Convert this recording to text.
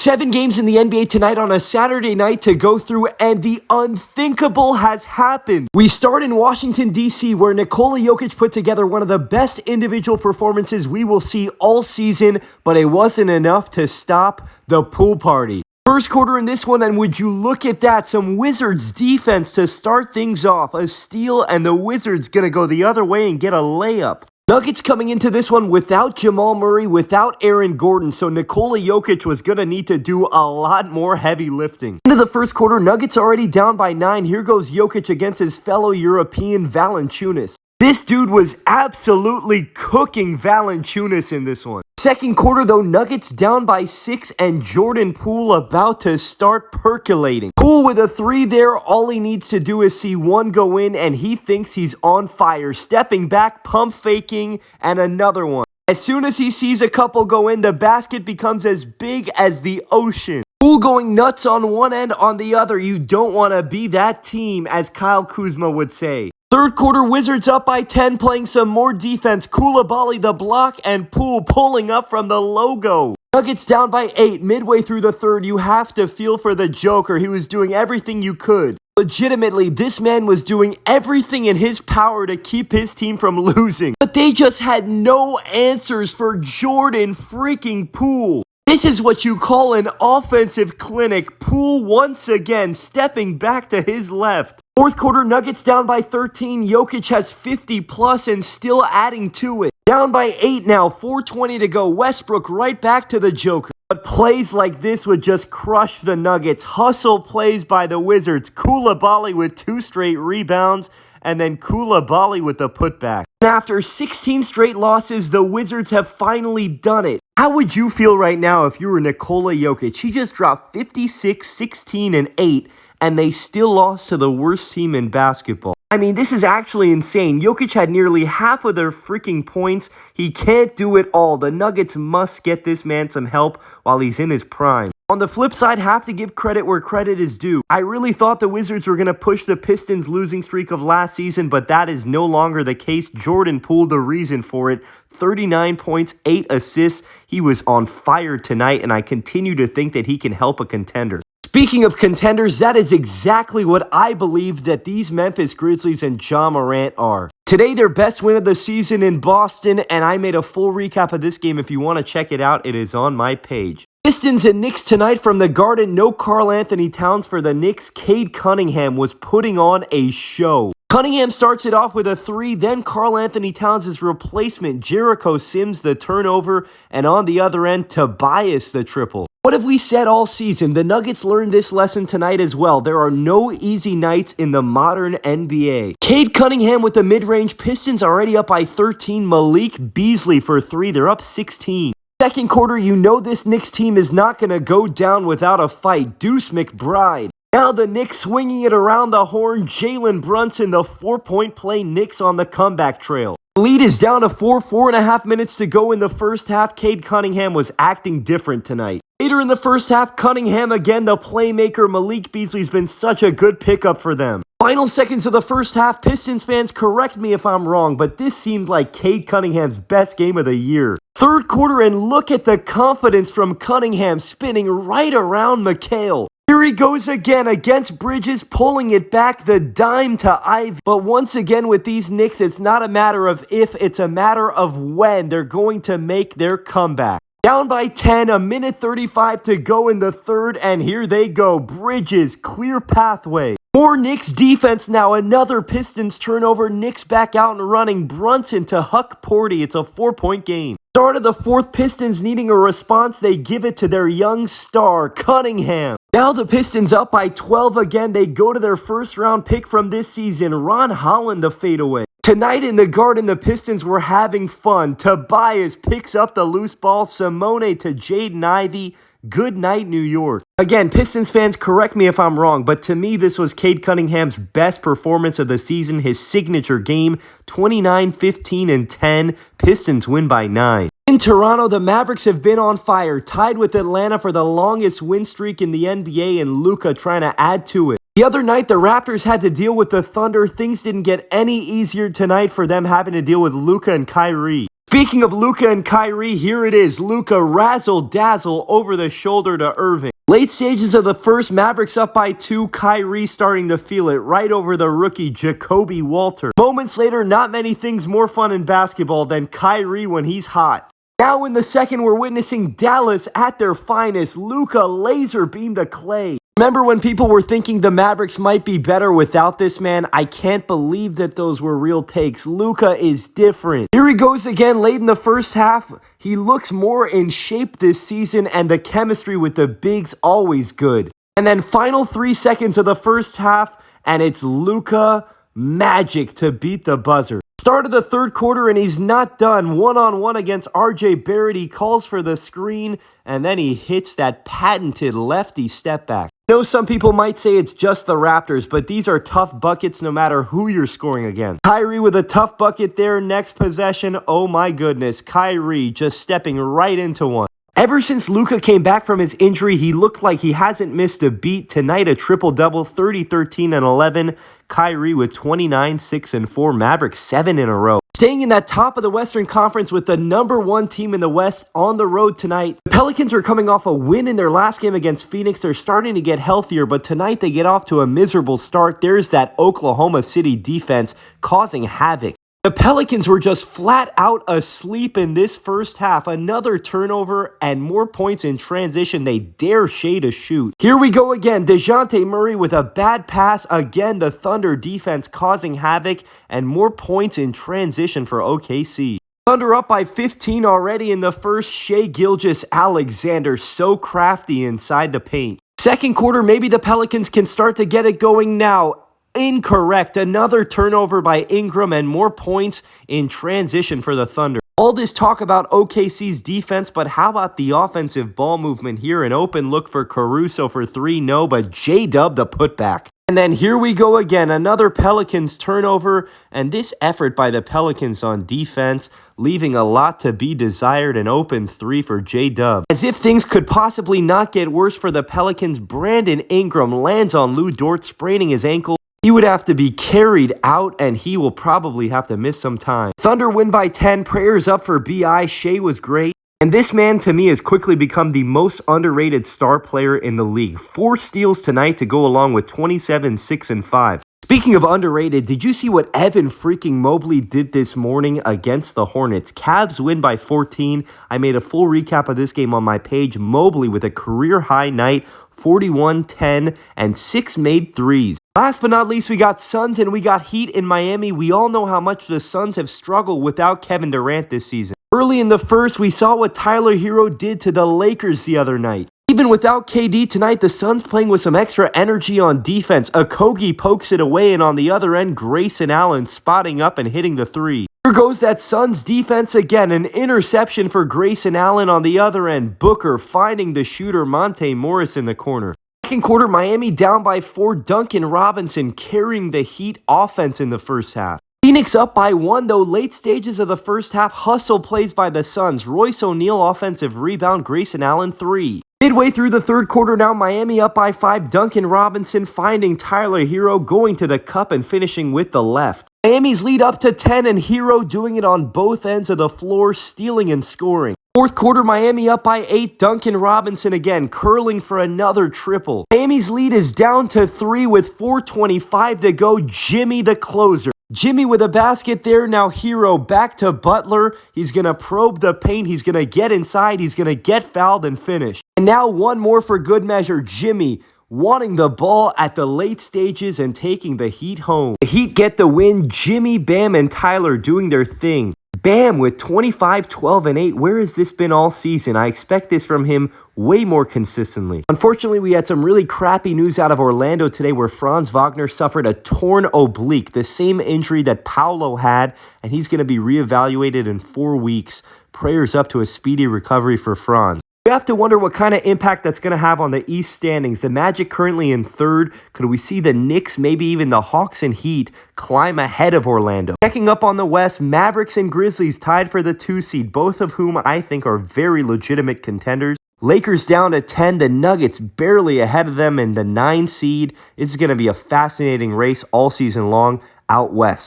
7 games in the NBA tonight on a Saturday night to go through, and the unthinkable has happened. We start in Washington, D.C., where Nikola Jokic put together one of the best individual performances we will see all season, but it wasn't enough to stop the pool party. First quarter in this one, and would you look at that, some Wizards defense to start things off. A steal, and the Wizards gonna go the other way and get a layup. Nuggets coming into this one without Jamal Murray, without Aaron Gordon, so Nikola Jokic was going to need to do a lot more heavy lifting. Into the first quarter, Nuggets already down by 9. Here goes Jokic against his fellow European Valanciunas. This dude was absolutely cooking Valanciunas in this one. Second quarter though, Nuggets down by 6 and Jordan Poole about to start percolating. Poole with a 3 there. All he needs to do is see one go in and he thinks he's on fire. Stepping back, pump faking, and another one. As soon as he sees a couple go in, the basket becomes as big as the ocean. Poole going nuts on one end, on the other. You don't want to be that team, as Kyle Kuzma would say. Third quarter, Wizards up by 10, playing some more defense. Koulibaly the block, and Poole pulling up from the logo. Nuggets down by 8, midway through the third. You have to feel for the Joker. He was doing everything you could. Legitimately, this man was doing everything in his power to keep his team from losing. But they just had no answers for Jordan freaking Poole. This is what you call an offensive clinic. Poole once again stepping back to his left. Fourth quarter, Nuggets down by 13. Jokic has 50 plus and still adding to it. Down by 8 now, 4:20 to go. Westbrook right back to the Joker. But plays like this would just crush the Nuggets. Hustle plays by the Wizards. Koulibaly with 2 straight rebounds, and then Koulibaly with the putback. And after 16 straight losses, the Wizards have finally done it. How would you feel right now if you were Nikola Jokic? He just dropped 56, 16, and 8, and they still lost to the worst team in basketball. I mean, this is actually insane. Jokic had nearly half of their freaking points. He can't do it all. The Nuggets must get this man some help while he's in his prime. On the flip side, have to give credit where credit is due. I really thought the Wizards were going to push the Pistons' losing streak of last season, but that is no longer the case. Jordan Poole, the reason for it. 39 points, 8 assists. He was on fire tonight, and I continue to think that he can help a contender. Speaking of contenders, that is exactly what I believe that these Memphis Grizzlies and Ja Morant are. Today, their best win of the season in Boston, and I made a full recap of this game. If you want to check it out, it is on my page. Pistons and Knicks tonight from the Garden. No Karl Anthony Towns for the Knicks. Cade Cunningham was putting on a show. Cunningham starts it off with a 3, then Karl Anthony Towns' replacement, Jericho Sims, the turnover, and on the other end, Tobias the triple. What have we said all season? The Nuggets learned this lesson tonight as well. There are no easy nights in the modern NBA. Cade Cunningham with the mid-range. Pistons already up by 13. Malik Beasley for 3. They're up 16. Second quarter, you know this Knicks team is not going to go down without a fight. Deuce McBride. Now the Knicks swinging it around the horn. Jalen Brunson, the 4-point play. Knicks on the comeback trail. The lead is down to 4.5 minutes to go in the first half. Cade Cunningham was acting different tonight. Later in the first half, Cunningham again, the playmaker. Malik Beasley's been such a good pickup for them. Final seconds of the first half. Pistons fans, correct me if I'm wrong, but this seemed like Cade Cunningham's best game of the year. Third quarter, and look at the confidence from Cunningham spinning right around McHale. Here he goes again against Bridges, pulling it back, the dime to Ivy. But once again with these Knicks, it's not a matter of if, it's a matter of when they're going to make their comeback. Down by 10, a minute 35 to go in the third, and here they go. Bridges, clear pathway. More Knicks defense now, another Pistons turnover. Knicks back out and running. Brunson to Huck Porty. It's a 4-point game. Start of the fourth, Pistons needing a response. They give it to their young star, Cunningham. Now the Pistons up by 12 again. They go to their first round pick from this season, Ron Holland, the fadeaway. Tonight in the Garden, the Pistons were having fun. Tobias picks up the loose ball. Simone to Jaden Ivey. Good night, New York. Again, Pistons fans, correct me if I'm wrong, but to me, this was Cade Cunningham's best performance of the season. His signature game, 29, 15, and 10. Pistons win by 9. In Toronto, the Mavericks have been on fire, tied with Atlanta for the longest win streak in the NBA, and Luka trying to add to it. The other night, the Raptors had to deal with the Thunder. Things didn't get any easier tonight for them having to deal with Luka and Kyrie. Speaking of Luka and Kyrie, here it is. Luka razzle-dazzle over the shoulder to Irving. Late stages of the first, Mavericks up by 2, Kyrie starting to feel it right over the rookie Jacoby Walter. Moments later, not many things more fun in basketball than Kyrie when he's hot. Now in the second, we're witnessing Dallas at their finest. Luka laser beam to Clay. Remember when people were thinking the Mavericks might be better without this man? I can't believe that those were real takes. Luka is different. Here he goes again late in the first half. He looks more in shape this season, and the chemistry with the bigs always good. And then final 3 seconds of the first half, and it's Luka magic to beat the buzzer. Start of the third quarter, and he's not done. One-on-one against RJ Barrett. He calls for the screen, and then he hits that patented lefty step back. I know some people might say it's just the Raptors, but these are tough buckets no matter who you're scoring against. Kyrie with a tough bucket there. Next possession, oh my goodness. Kyrie just stepping right into one. Ever since Luka came back from his injury, he looked like he hasn't missed a beat. Tonight, a triple-double, 30, 13, and 11. Kyrie with 29, 6, and 4. Mavericks 7 in a row. Staying in that top of the Western Conference with the #1 team in the West on the road tonight. The Pelicans are coming off a win in their last game against Phoenix. They're starting to get healthier, but tonight they get off to a miserable start. There's that Oklahoma City defense causing havoc. The Pelicans were just flat out asleep in this first half. Another turnover and more points in transition. They dare Shea to shoot. Here we go again. DeJounte Murray with a bad pass. Again, the Thunder defense causing havoc and more points in transition for OKC. Thunder up by 15 already in the first. Shea Gilgeous-Alexander so crafty inside the paint. Second quarter, maybe the Pelicans can start to get it going now. Incorrect. Another turnover by Ingram and more points in transition for the Thunder. All this talk about OKC's defense, but how about the offensive ball movement here? An open look for Caruso for 3, no, but J-Dub the putback. And then here we go again, another Pelicans turnover, and this effort by the Pelicans on defense, leaving a lot to be desired. An open 3 for J-Dub. As if things could possibly not get worse for the Pelicans, Brandon Ingram lands on Lou Dort, spraining his ankle. He would have to be carried out, and he will probably have to miss some time. Thunder win by 10. Prayers up for B.I. Shea was great. And this man, to me, has quickly become the most underrated star player in the league. 4 steals tonight to go along with 27, 6, and 5. Speaking of underrated, did you see what Evan freaking Mobley did this morning against the Hornets? Cavs win by 14. I made a full recap of this game on my page. Mobley with a career-high night, 41, 10, and 6 made threes. Last but not least, we got Suns and we got Heat in Miami. We all know how much the Suns have struggled without Kevin Durant this season. Early in the first, we saw what Tyler Hero did to the Lakers the other night. Even without KD tonight, the Suns playing with some extra energy on defense. Okogie pokes it away, and on the other end, Grayson Allen spotting up and hitting the 3. Here goes that Suns defense again. An interception for Grayson Allen on the other end. Booker finding the shooter Monte Morris in the corner. Second quarter, Miami down by 4. Duncan Robinson carrying the Heat offense in the first half. Phoenix up by 1, though. Late stages of the first half, hustle plays by the Suns. Royce O'Neal offensive rebound, Grayson Allen 3. Midway through the third quarter now, Miami up by 5. Duncan Robinson finding Tyler Hero, going to the cup and finishing with the left. Miami's lead up to 10, and Hero doing it on both ends of the floor, stealing and scoring. Fourth quarter, Miami up by 8. Duncan Robinson again, curling for another triple. Miami's lead is down to 3 with 4:25 to go. Jimmy the closer. Jimmy with a basket there. Now Hero back to Butler. He's going to probe the paint. He's going to get inside. He's going to get fouled and finish. And now one more for good measure. Jimmy wanting the ball at the late stages and taking the Heat home. The Heat get the win. Jimmy, Bam, and Tyler doing their thing. Bam with 25, 12, and 8. Where has this been all season? I expect this from him way more consistently. Unfortunately, we had some really crappy news out of Orlando today where Franz Wagner suffered a torn oblique, the same injury that Paolo had, and he's going to be reevaluated in 4 weeks. Prayers up to a speedy recovery for Franz. We have to wonder what kind of impact that's going to have on the East standings. The Magic currently in 3rd. Could we see the Knicks, maybe even the Hawks and Heat, climb ahead of Orlando? Checking up on the West, Mavericks and Grizzlies tied for the 2 seed, both of whom I think are very legitimate contenders. Lakers down to 10, the Nuggets barely ahead of them in the 9 seed. This is going to be a fascinating race all season long out west.